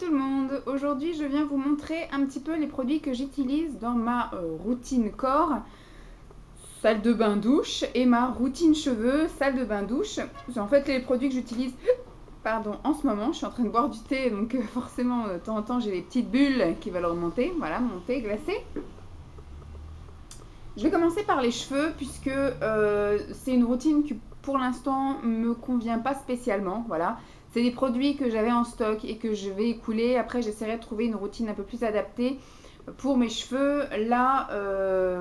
tout le monde, aujourd'hui je viens vous montrer un petit peu les produits que j'utilise dans ma routine corps, salle de bain douche et ma routine cheveux, salle de bain douche. C'est en fait les produits que j'utilise en ce moment. Je suis en train de boire du thé donc forcément de temps en temps j'ai des petites bulles qui veulent remonter, voilà mon thé glacé. Je vais commencer par les cheveux puisque c'est une routine qui pour l'instant me convient pas spécialement, voilà. C'est des produits que j'avais en stock et que je vais écouler. Après, j'essaierai de trouver une routine un peu plus adaptée pour mes cheveux. Là,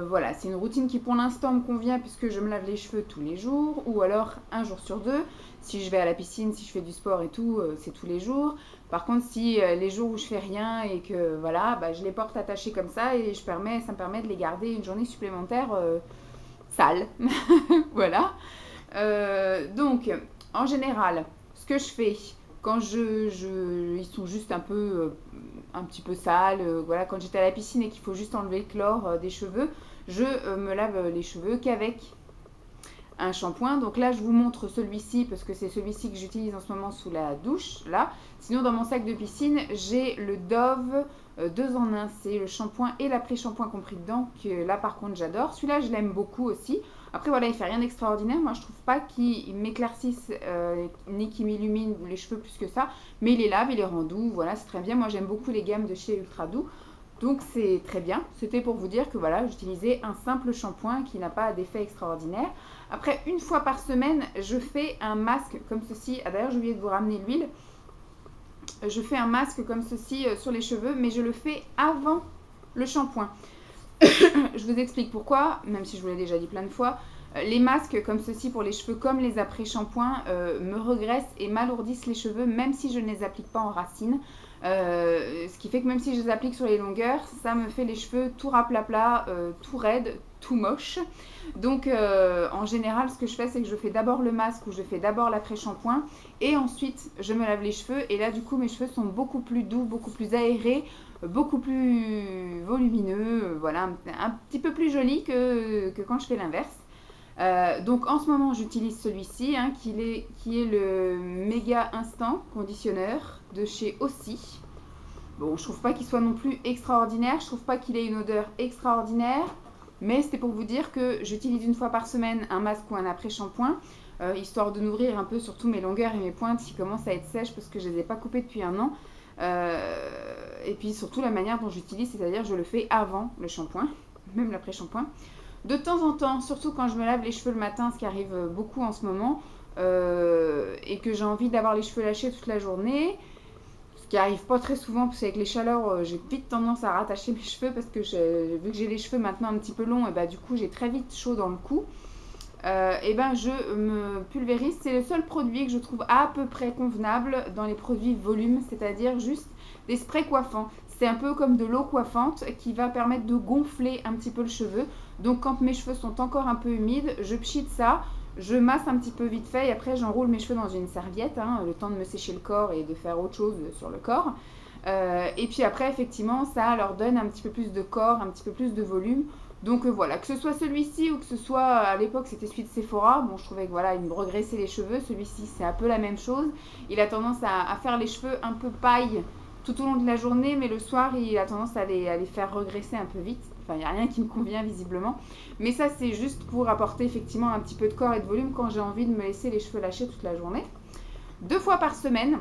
voilà, c'est une routine qui pour l'instant me convient puisque je me lave les cheveux tous les jours ou alors un jour sur deux. Si je vais à la piscine, si je fais du sport et tout, c'est tous les jours. Par contre, si les jours où je fais rien et que voilà, bah, je les porte attachés comme ça et ça me permet de les garder une journée supplémentaire sale. Voilà. Donc, en général, ce que je fais quand ils sont juste un petit peu sales, voilà, quand j'étais à la piscine et qu'il faut juste enlever le chlore des cheveux, je me lave les cheveux qu'avec un shampoing. Donc là, je vous montre celui-ci parce que c'est celui-ci que j'utilise en ce moment sous la douche, là. Sinon, dans mon sac de piscine, j'ai le Dove 2 en 1. C'est le shampoing et l'après-shampoing compris dedans, que là, par contre, j'adore. Celui-là, je l'aime beaucoup aussi. Après, voilà, il fait rien d'extraordinaire. Moi, je trouve pas qu'il m'éclaircisse ni qu'il m'illumine les cheveux plus que ça. Mais il les lave, il les rend doux. Voilà, c'est très bien. Moi, j'aime beaucoup les gammes de chez Ultra Doux. Donc c'est très bien. C'était pour vous dire que voilà, j'utilisais un simple shampoing qui n'a pas d'effet extraordinaire. Après, une fois par semaine, je fais un masque comme ceci. Ah, d'ailleurs, j'ai oublié de vous ramener l'huile. Je fais un masque comme ceci sur les cheveux, mais je le fais avant le shampoing. Je vous explique pourquoi, même si je vous l'ai déjà dit plein de fois. Les masques comme ceci pour les cheveux, comme les après-shampoings, me regraissent et m'alourdissent les cheveux, même si je ne les applique pas en racines. Ce qui fait que même si je les applique sur les longueurs, ça me fait les cheveux tout raplapla, tout raide, tout moche. Donc en général, ce que je fais, c'est que je fais d'abord le masque ou je fais d'abord l'après-shampoing et ensuite je me lave les cheveux. Et là, du coup, mes cheveux sont beaucoup plus doux, beaucoup plus aérés, beaucoup plus volumineux, voilà, un petit peu plus jolis que quand je fais l'inverse. Donc en ce moment j'utilise celui-ci qui est le Méga Instant Conditionneur de chez Aussie. Bon, je trouve pas qu'il soit non plus extraordinaire, je trouve pas qu'il ait une odeur extraordinaire, mais c'était pour vous dire que j'utilise une fois par semaine un masque ou un après-shampoing, histoire de nourrir un peu surtout mes longueurs et mes pointes qui commencent à être sèches parce que je les ai pas coupées depuis un an. Et puis surtout la manière dont j'utilise, c'est-à-dire je le fais avant le shampoing, même l'après-shampoing. De temps en temps, surtout quand je me lave les cheveux le matin, ce qui arrive beaucoup en ce moment, et que j'ai envie d'avoir les cheveux lâchés toute la journée, ce qui arrive pas très souvent parce qu'avec les chaleurs, j'ai vite tendance à rattacher mes cheveux parce que vu que j'ai les cheveux maintenant un petit peu longs, et bah, du coup j'ai très vite chaud dans le cou. Et ben je me pulvérise. C'est le seul produit que je trouve à peu près convenable dans les produits volume, c'est-à-dire juste des sprays coiffants. C'est un peu comme de l'eau coiffante qui va permettre de gonfler un petit peu le cheveu. Donc quand mes cheveux sont encore un peu humides, je pchite ça, je masse un petit peu vite fait et après j'enroule mes cheveux dans une serviette, le temps de me sécher le corps et de faire autre chose sur le corps. Et puis après effectivement ça leur donne un petit peu plus de corps, un petit peu plus de volume. Donc voilà, que ce soit celui-ci ou que ce soit à l'époque c'était celui de Sephora, bon je trouvais que voilà il me regraissait les cheveux, celui-ci c'est un peu la même chose. Il a tendance à faire les cheveux un peu paille tout au long de la journée, mais le soir il a tendance à les faire regresser un peu vite. Enfin il n'y a rien qui me convient visiblement. Mais ça c'est juste pour apporter effectivement un petit peu de corps et de volume quand j'ai envie de me laisser les cheveux lâchés toute la journée. 2 fois par semaine.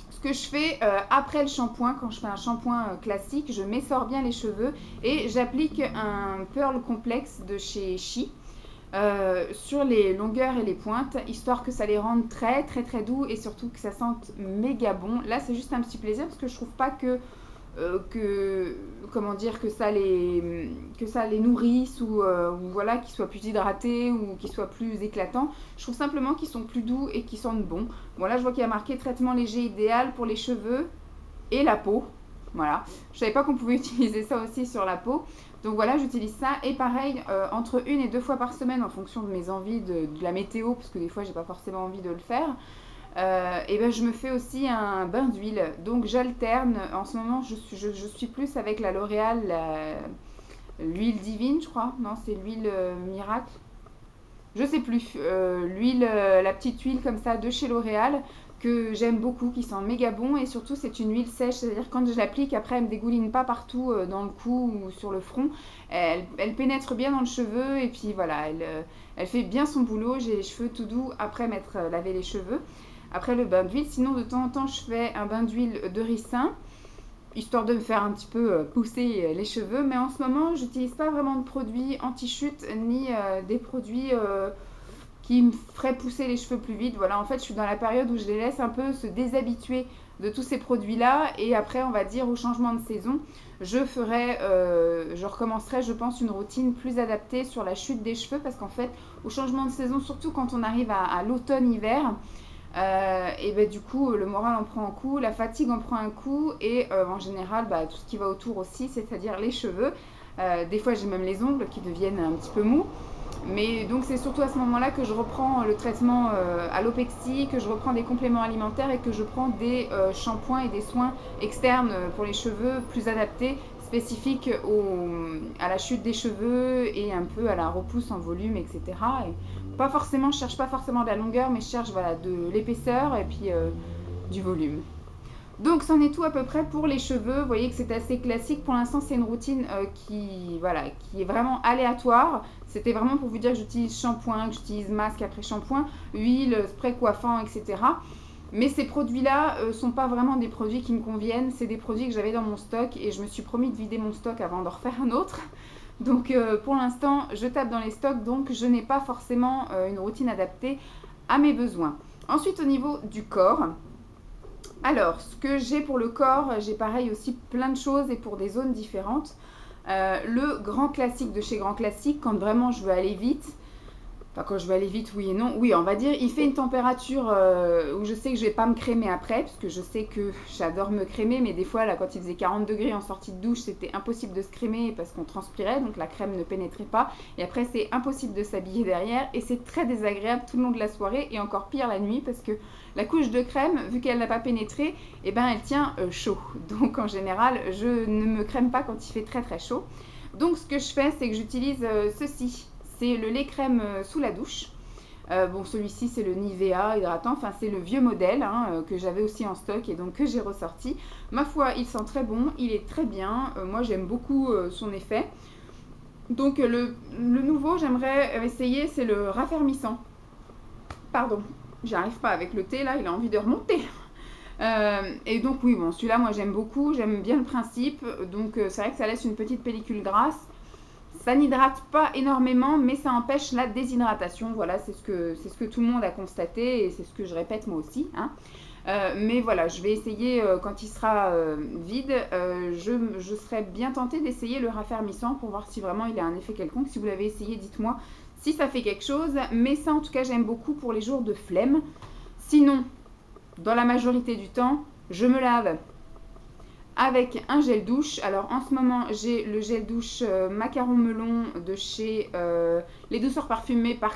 Ce que je fais après le shampoing, quand je fais un shampoing classique, je m'essore bien les cheveux et j'applique un Pearl Complex de chez Chi sur les longueurs et les pointes, histoire que ça les rende très très très doux et surtout que ça sente méga bon. Là c'est juste un petit plaisir parce que je trouve pas comment dire que ça les nourrisse ou voilà qu'ils soient plus hydratés ou qu'ils soient plus éclatants. Je trouve simplement qu'ils sont plus doux et qu'ils sentent bon. Bon là je vois qu'il y a marqué traitement léger idéal pour les cheveux et la peau. Voilà, je savais pas qu'on pouvait utiliser ça aussi sur la peau. Donc voilà, j'utilise ça et pareil entre 1 et 2 fois par semaine en fonction de mes envies de la météo parce que des fois j'ai pas forcément envie de le faire. Et ben je me fais aussi un bain d'huile. Donc j'alterne. En ce moment, je suis plus avec la L'Oréal, l'huile divine, je crois. Non, c'est l'huile miracle. Je sais plus. L'huile, la petite huile comme ça de chez L'Oréal. que j'aime beaucoup, qui sent méga bon et surtout c'est une huile sèche, c'est-à-dire quand je l'applique après elle me dégouline pas partout dans le cou ou sur le front, elle pénètre bien dans le cheveu et puis voilà, elle fait bien son boulot, j'ai les cheveux tout doux après m'être lavé les cheveux, après le bain d'huile. Sinon de temps en temps je fais un bain d'huile de ricin, histoire de me faire un petit peu pousser les cheveux, mais en ce moment j'utilise pas vraiment de produits anti-chute ni des produits qui me ferait pousser les cheveux plus vite. Voilà, en fait, je suis dans la période où je les laisse un peu se déshabituer de tous ces produits-là. Et après, on va dire, au changement de saison, je recommencerai, je pense, une routine plus adaptée sur la chute des cheveux. Parce qu'en fait, au changement de saison, surtout quand on arrive à l'automne-hiver, et ben, du coup, le moral en prend un coup, la fatigue en prend un coup. Et en général, tout ce qui va autour aussi, c'est-à-dire les cheveux. Des fois, j'ai même les ongles qui deviennent un petit peu mous. Mais donc c'est surtout à ce moment-là que je reprends le traitement Allopexie, que je reprends des compléments alimentaires et que je prends des shampoings et des soins externes pour les cheveux plus adaptés, spécifiques à la chute des cheveux et un peu à la repousse en volume, etc. Et pas forcément, je cherche pas forcément de la longueur, mais je cherche voilà, de l'épaisseur et puis du volume. Donc c'en est tout à peu près pour les cheveux. Vous voyez que c'est assez classique. Pour l'instant, c'est une routine qui est vraiment aléatoire. C'était vraiment pour vous dire que j'utilise shampoing, que j'utilise masque après shampoing, huile, spray coiffant, etc. Mais ces produits-là ne sont pas vraiment des produits qui me conviennent. C'est des produits que j'avais dans mon stock et je me suis promis de vider mon stock avant d'en refaire un autre. Donc pour l'instant, je tape dans les stocks, donc je n'ai pas forcément une routine adaptée à mes besoins. Ensuite, au niveau du corps, alors, ce que j'ai pour le corps, j'ai pareil aussi plein de choses et pour des zones différentes. Le grand classique de chez Grand Classique, quand vraiment je veux aller vite, enfin quand je veux aller vite, oui et non, oui on va dire, il fait une température où je sais que je vais pas me crémer après, parce que je sais que j'adore me crémer, mais des fois là quand il faisait 40 degrés en sortie de douche, c'était impossible de se crémer parce qu'on transpirait, donc la crème ne pénétrait pas, et après c'est impossible de s'habiller derrière, et c'est très désagréable tout le long de la soirée, et encore pire la nuit, parce que la couche de crème, vu qu'elle n'a pas pénétré, eh ben, elle tient chaud. Donc en général, je ne me crème pas quand il fait très très chaud. Donc ce que je fais, c'est que j'utilise ceci. C'est le lait crème sous la douche. Bon, celui-ci, c'est le Nivea hydratant. Enfin, c'est le vieux modèle que j'avais aussi en stock et donc que j'ai ressorti. Ma foi, il sent très bon. Il est très bien. Moi, j'aime beaucoup son effet. Donc le nouveau, j'aimerais essayer, c'est le raffermissant. Pardon. J'y arrive pas avec le thé là, il a envie de remonter. Et donc oui, bon, celui-là moi j'aime beaucoup, j'aime bien le principe. Donc c'est vrai que ça laisse une petite pellicule grasse. Ça n'hydrate pas énormément, mais ça empêche la déshydratation. Voilà, c'est ce que tout le monde a constaté et c'est ce que je répète moi aussi. Mais voilà, je vais essayer quand il sera vide. Je serais bien tentée d'essayer le raffermissant pour voir si vraiment il a un effet quelconque. Si vous l'avez essayé, dites-moi si ça fait quelque chose. Mais ça, en tout cas, j'aime beaucoup pour les jours de flemme. Sinon, dans la majorité du temps, je me lave avec un gel douche. Alors en ce moment, j'ai le gel douche Macaron Melon de chez Les Douceurs Parfumées par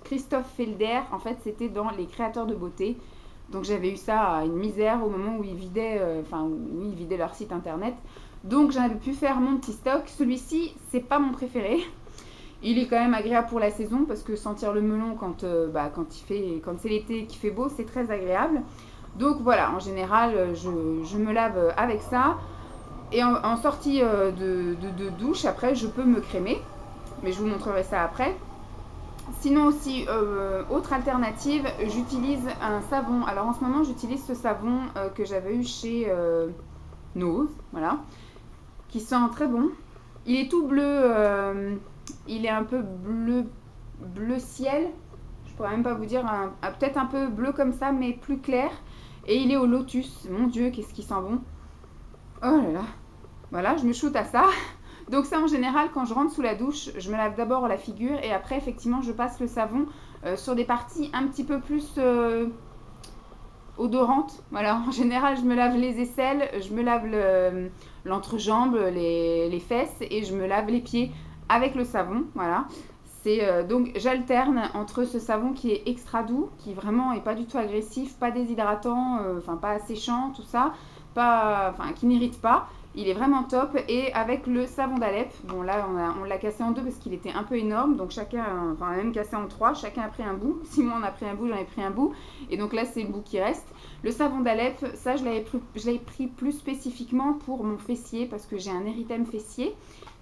Christophe Felder. En fait, c'était dans Les Créateurs de Beauté. Donc j'avais eu ça à une misère au moment où ils vidaient leur site internet. Donc j'avais pu faire mon petit stock. Celui-ci, c'est pas mon préféré. Il est quand même agréable pour la saison parce que sentir le melon quand c'est l'été et qu'il fait beau, c'est très agréable. Donc voilà, en général, je me lave avec ça. Et en sortie de douche, après, je peux me crémer. Mais je vous montrerai ça après. Sinon aussi, autre alternative, j'utilise un savon. Alors en ce moment, j'utilise ce savon que j'avais eu chez Nose, voilà, qui sent très bon. Il est tout bleu, il est un peu bleu ciel. Je pourrais même pas vous dire, peut-être un peu bleu comme ça, mais plus clair. Et il est au lotus. Mon Dieu, qu'est-ce qui sent bon. Oh là là. Voilà, je me shoot à ça. Donc ça, en général, quand je rentre sous la douche, je me lave d'abord la figure et après, effectivement, je passe le savon sur des parties un petit peu plus odorantes. Voilà, en général, je me lave les aisselles, je me lave l'entrejambe, les fesses et je me lave les pieds avec le savon. Voilà. Donc j'alterne entre ce savon qui est extra doux, qui vraiment est pas du tout agressif, pas déshydratant, pas asséchant, tout ça. enfin, qui n'irrite pas. Il est vraiment top. Et avec le savon d'Alep, bon là on l'a cassé en deux parce qu'il était un peu énorme. Donc chacun, enfin on a même cassé en trois, chacun a pris un bout. Si moi on a pris un bout, j'en ai pris un bout. Et donc là c'est le bout qui reste. Le savon d'Alep, ça je l'avais pris plus spécifiquement pour mon fessier parce que j'ai un érythème fessier.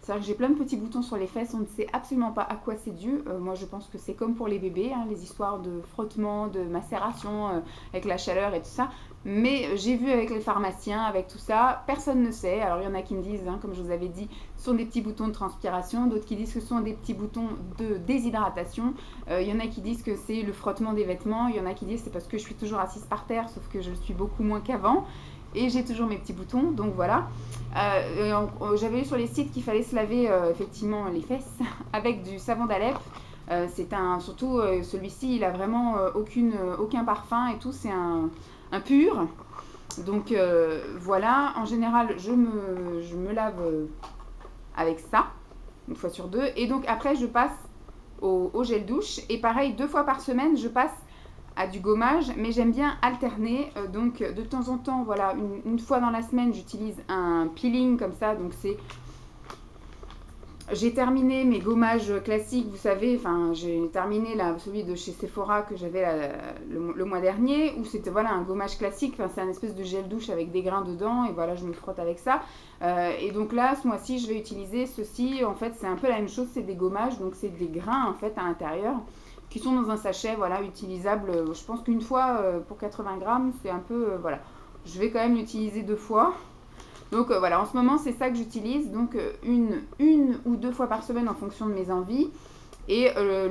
C'est-à-dire que j'ai plein de petits boutons sur les fesses, on ne sait absolument pas à quoi c'est dû. Moi je pense que c'est comme pour les bébés, hein, les histoires de frottement, de macération avec la chaleur et tout ça. Mais j'ai vu avec les pharmaciens, avec tout ça, personne ne sait. Alors il y en a qui me disent, hein, comme je vous avais dit, ce sont des petits boutons de transpiration, d'autres qui disent que ce sont des petits boutons de déshydratation. Il y en a qui disent que c'est le frottement des vêtements, il y en a qui disent que c'est parce que je suis toujours assise par terre, sauf que je le suis beaucoup moins qu'avant. Et j'ai toujours mes petits boutons, donc voilà. J'avais lu sur les sites qu'il fallait se laver effectivement les fesses avec du savon d'Alep. Surtout celui-ci, il a vraiment aucun parfum et tout, c'est un pur. Donc voilà, en général, je me lave avec ça, une fois sur deux. Et donc après, je passe au gel douche. Et pareil, 2 fois par semaine, je passe à du gommage, mais j'aime bien alterner. Donc de temps en temps, voilà, une fois dans la semaine, j'utilise un peeling comme ça. Donc j'ai terminé mes gommages classiques, vous savez, enfin j'ai terminé celui de chez Sephora que j'avais le mois dernier, où c'était voilà un gommage classique, enfin c'est un espèce de gel douche avec des grains dedans, et voilà je me frotte avec ça. Et donc là, ce mois-ci, je vais utiliser ceci, en fait c'est un peu la même chose, c'est des gommages, donc c'est des grains en fait à l'intérieur, qui sont dans un sachet, voilà, utilisable, je pense qu'une fois pour 80 grammes, c'est un peu, voilà. Je vais quand même l'utiliser 2 fois. Donc voilà, en ce moment, c'est ça que j'utilise, donc une ou 2 fois par semaine en fonction de mes envies. Et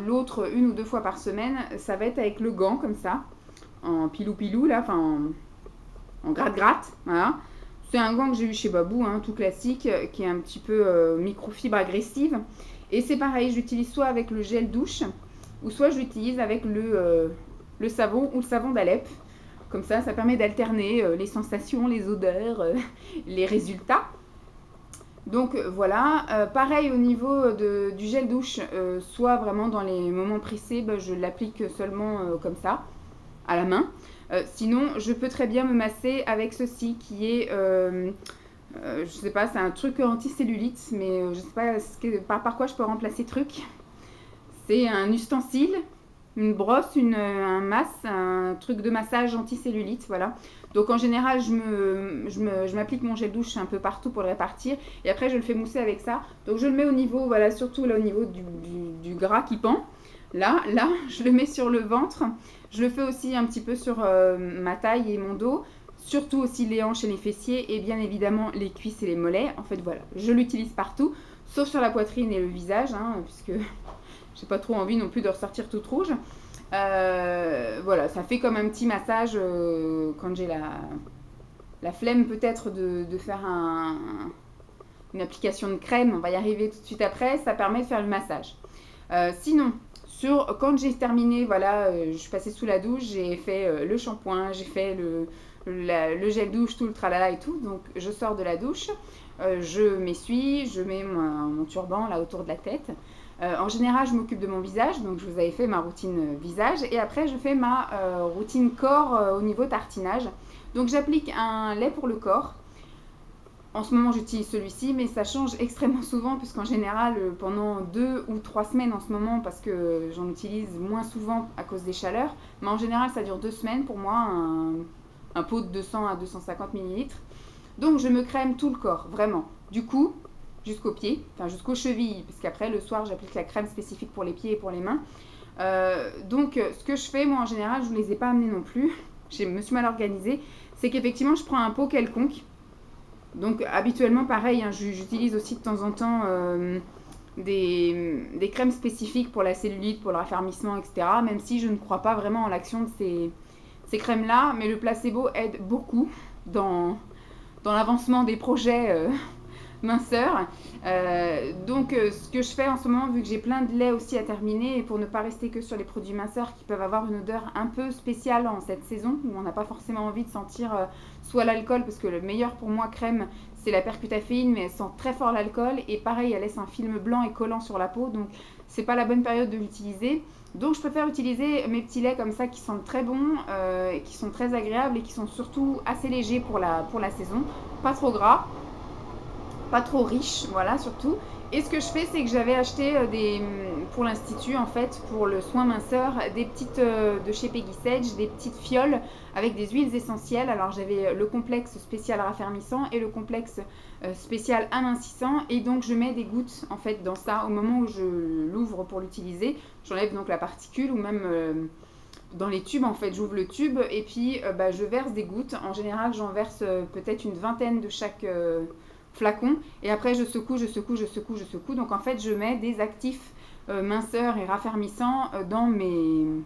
l'autre, 1 ou 2 fois par semaine, ça va être avec le gant, comme ça, en pilou-pilou, là, enfin en gratte-gratte, voilà. C'est un gant que j'ai eu chez Babou, hein, tout classique, qui est un petit peu microfibre agressive. Et c'est pareil, je l'utilise soit avec le gel douche, ou soit je l'utilise avec le savon ou le savon d'Alep. Comme ça permet d'alterner les sensations, les odeurs, les résultats. Donc voilà, pareil au niveau du gel douche, soit vraiment dans les moments précis, je l'applique seulement comme ça, à la main. Sinon, je peux très bien me masser avec ceci qui est, je sais pas, c'est un truc anticellulite, mais je sais pas par quoi je peux remplacer le truc. C'est un ustensile, une brosse, un masse, un truc de massage anticellulite, voilà. Donc en général, je m'applique mon gel douche un peu partout pour le répartir. Et après, je le fais mousser avec ça. Donc je le mets au niveau, voilà, surtout là au niveau du gras qui pend. Là, je le mets sur le ventre. Je le fais aussi un petit peu sur ma taille et mon dos. Surtout aussi les hanches et les fessiers. Et bien évidemment les cuisses et les mollets. En fait, voilà, je l'utilise partout. Sauf sur la poitrine et le visage, hein, puisque j'ai pas trop envie non plus de ressortir toute rouge. Voilà, ça fait comme un petit massage quand j'ai la flemme peut-être de faire une application de crème. On va y arriver tout de suite après. Ça permet de faire le massage. Sinon, quand j'ai terminé, voilà, je suis passée sous la douche, j'ai fait le shampoing, j'ai fait le gel douche, tout le tralala et tout. Donc je sors de la douche, je m'essuie, je mets mon turban là autour de la tête. En général, je m'occupe de mon visage, donc je vous avais fait ma routine visage. Et après, je fais ma routine corps au niveau tartinage. Donc j'applique un lait pour le corps. En ce moment, j'utilise celui-ci, mais ça change extrêmement souvent, puisqu'en général, pendant 2 ou 3 semaines en ce moment, parce que j'en utilise moins souvent à cause des chaleurs, mais en général, ça dure 2 semaines pour moi, un pot de 200 à 250 ml. Donc je me crème tout le corps, vraiment. Du cou jusqu'aux pieds, enfin jusqu'aux chevilles, parce qu'après le soir j'applique la crème spécifique pour les pieds et pour les mains. Donc ce que je fais, moi en général, je ne vous les ai pas amenés non plus, je me suis mal organisée, c'est qu'effectivement je prends un pot quelconque. Donc habituellement pareil, hein, j'utilise aussi de temps en temps des crèmes spécifiques pour la cellulite, pour le raffermissement, etc. Même si je ne crois pas vraiment en l'action de ces crèmes-là, mais le placebo aide beaucoup dans l'avancement des projets minceur. Donc ce que je fais en ce moment, vu que j'ai plein de lait aussi à terminer, et pour ne pas rester que sur les produits minceurs qui peuvent avoir une odeur un peu spéciale en cette saison, où on n'a pas forcément envie de sentir soit l'alcool, parce que le meilleur pour moi crème, c'est la percutaféine, mais elle sent très fort l'alcool, et pareil, elle laisse un film blanc et collant sur la peau, donc c'est pas la bonne période de l'utiliser. Donc je préfère utiliser mes petits laits comme ça qui sentent très bon, qui sont très agréables et qui sont surtout assez légers pour la saison. Pas trop gras, pas trop riche, voilà, surtout. Et ce que je fais, c'est que j'avais acheté pour l'institut, en fait, pour le soin minceur, des petites de chez Peggy Sage, des petites fioles avec des huiles essentielles. Alors j'avais le complexe spécial raffermissant et le complexe spécial amincissant. Et donc je mets des gouttes, en fait, dans ça au moment où je l'ouvre pour l'utiliser. J'enlève donc la particule ou même dans les tubes, en fait, j'ouvre le tube et puis je verse des gouttes. En général, j'en verse peut-être une vingtaine de chaque flacon et après je secoue, je secoue, je secoue, je secoue. Donc en fait, je mets des actifs minceurs et raffermissants dans mes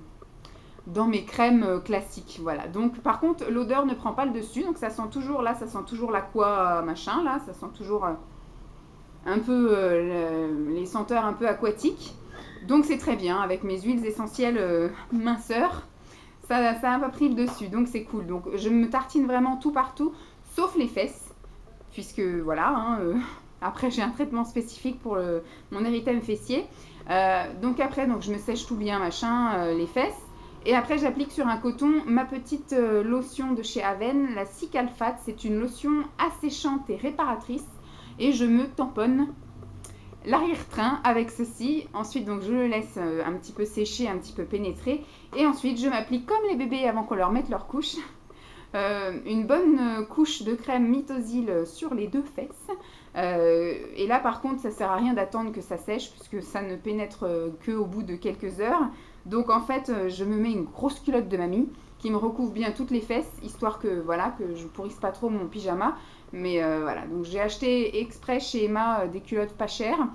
crèmes classiques. Voilà. Donc par contre, l'odeur ne prend pas le dessus. Donc ça sent toujours, là, ça sent toujours l'aqua machin, là, ça sent toujours un peu les senteurs un peu aquatiques. Donc c'est très bien avec mes huiles essentielles minceurs. Ça n'a pas pris le dessus, donc c'est cool. Donc je me tartine vraiment tout partout, sauf les fesses, puisque voilà, hein, après j'ai un traitement spécifique pour mon érythème fessier. Donc après, donc, je me sèche tout bien, machin, les fesses. Et après, j'applique sur un coton ma petite lotion de chez Aven, la Cicalfate. C'est une lotion asséchante et réparatrice. Et je me tamponne l'arrière-train avec ceci. Ensuite, donc, je le laisse un petit peu sécher, un petit peu pénétrer. Et ensuite, je m'applique comme les bébés avant qu'on leur mette leur couche. Une bonne couche de crème Mythosil sur les deux fesses. Et là, par contre, ça sert à rien d'attendre que ça sèche puisque ça ne pénètre que au bout de quelques heures. Donc, en fait, je me mets une grosse culotte de mamie qui me recouvre bien toutes les fesses, histoire que voilà que je pourrisse pas trop mon pyjama. Mais voilà, donc j'ai acheté exprès chez Emma des culottes pas chères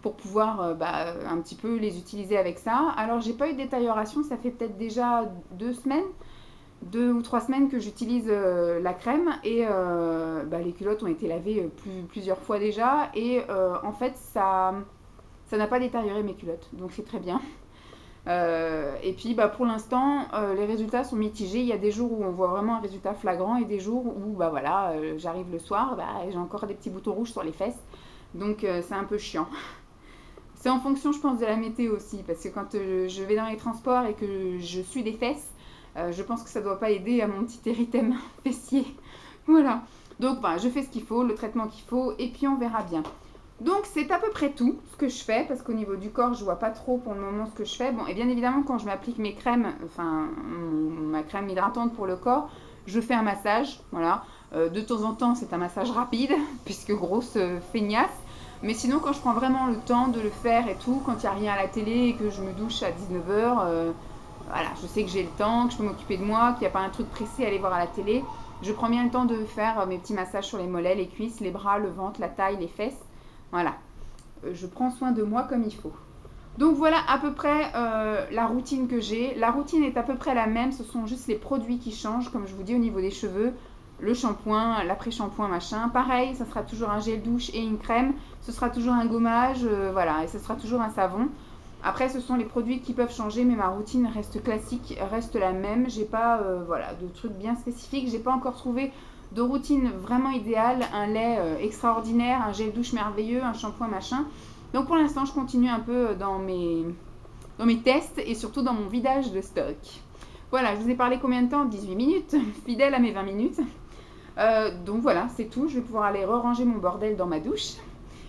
pour pouvoir un petit peu les utiliser avec ça. Alors, j'ai pas eu de détérioration, ça fait peut-être déjà 2 ou 3 semaines que j'utilise la crème et les culottes ont été lavées plusieurs fois déjà et en fait ça n'a pas détérioré mes culottes, donc c'est très bien. Et puis pour l'instant les résultats sont mitigés. Il y a des jours où on voit vraiment un résultat flagrant et des jours où j'arrive le soir, j'ai encore des petits boutons rouges sur les fesses, donc c'est un peu chiant. C'est en fonction, je pense, de la météo aussi, parce que quand je vais dans les transports et que je suis des fesses, je pense que ça ne doit pas aider à mon petit érythème fessier. Voilà. Donc je fais ce qu'il faut, le traitement qu'il faut, et puis on verra bien. Donc c'est à peu près tout ce que je fais, parce qu'au niveau du corps, je vois pas trop pour le moment ce que je fais. Bon, et bien évidemment, quand je m'applique mes crèmes, ma crème hydratante pour le corps, je fais un massage, voilà. De temps en temps, c'est un massage rapide, puisque grosse feignasse. Mais sinon, quand je prends vraiment le temps de le faire et tout, quand il n'y a rien à la télé et que je me douche à 19h, voilà, je sais que j'ai le temps, que je peux m'occuper de moi, qu'il n'y a pas un truc pressé à aller voir à la télé. Je prends bien le temps de faire mes petits massages sur les mollets, les cuisses, les bras, le ventre, la taille, les fesses. Voilà. Je prends soin de moi comme il faut. Donc voilà à peu près la routine que j'ai. La routine est à peu près la même, ce sont juste les produits qui changent, comme je vous dis au niveau des cheveux. Le shampoing, l'après-shampoing, machin. Pareil, ça sera toujours un gel douche et une crème. Ce sera toujours un gommage, voilà, et ce sera toujours un savon. Après, ce sont les produits qui peuvent changer, mais ma routine reste classique, reste la même. J'ai pas de trucs bien spécifiques. J'ai pas encore trouvé de routine vraiment idéale, un lait extraordinaire, un gel douche merveilleux, un shampoing machin. Donc pour l'instant, je continue un peu dans mes tests et surtout dans mon vidage de stock. Voilà, je vous ai parlé combien de temps? 18 minutes, fidèle à mes 20 minutes. Donc voilà, c'est tout. Je vais pouvoir aller ranger mon bordel dans ma douche.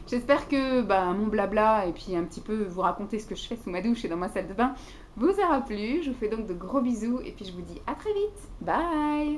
J'espère que mon blabla et puis un petit peu vous raconter ce que je fais sous ma douche et dans ma salle de bain vous aura plu. Je vous fais donc de gros bisous et puis je vous dis à très vite. Bye!